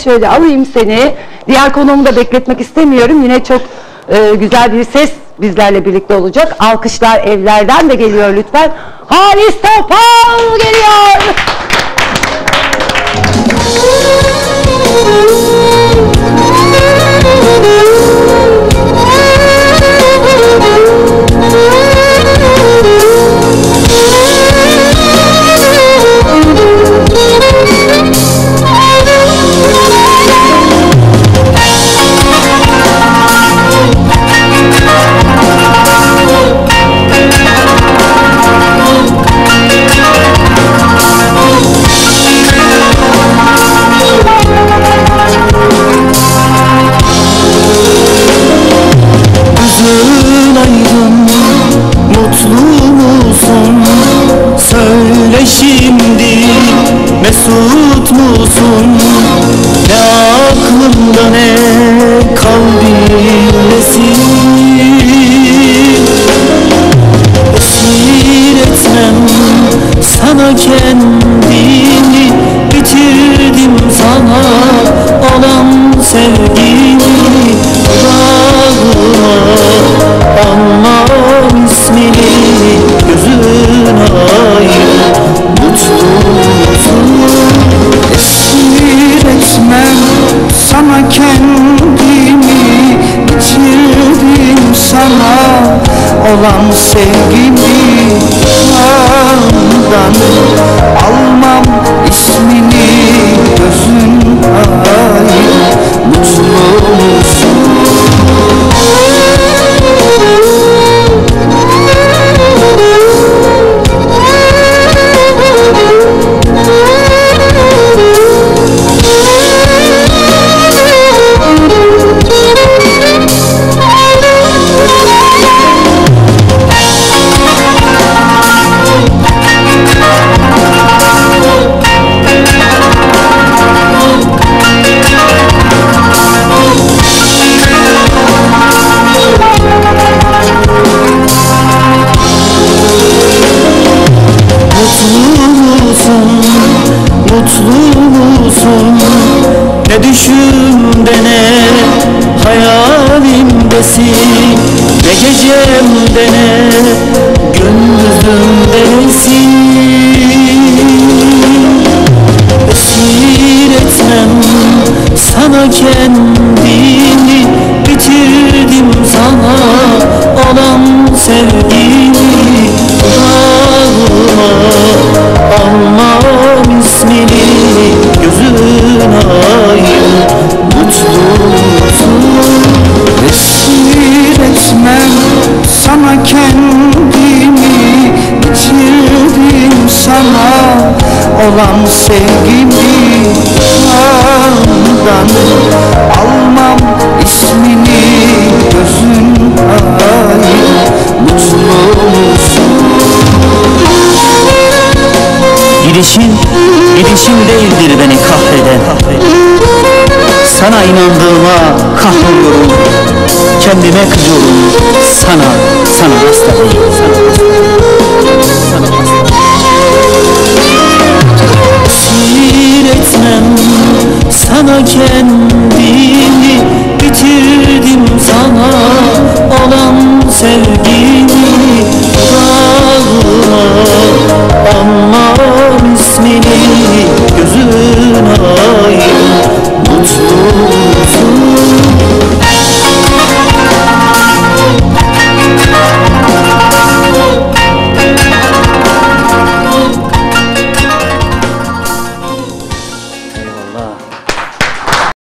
şöyle alayım seni. Diğer konuğumu da bekletmek istemiyorum. Yine çok güzel bir ses bizlerle birlikte olacak. Alkışlar evlerden de geliyor lütfen. Halistopal geliyor. Söyle şimdi mesut musun? Ne aklımda ne kalbimdesin. Esir etmem sana kendimi, bitirdim sana olan sevgimi. Dağıma anmam ismini, gözün aydın mutlu musun? Esir etmem sana kendimi, bitirdim sana olan sevgimi. Ağından almam ismini, gözün aydın mutlu musun? Mutlu musun? Ne düşümde ne hayalimdesin, ne gecemde ne gündüzümdesin. Esir etmem sana kendimi, bitirdim sana olan sevgimi. Dağıma almam ismini, gözün aydın mutlu musun? Esir etmem sana kendimi, bitirdim sana olan sevgimi. Ağından almam ismini, gözün aydın mutlu musun? Gidişin değildir beni kahreden. Sana inandığıma kahroluyorum, kendime kızıyorum. Sana hasta değil, sana hasta. Esir etmem sana kendimi, bitirdim sana olan sevgimi. Dağıma anmam ismini, gözün aydın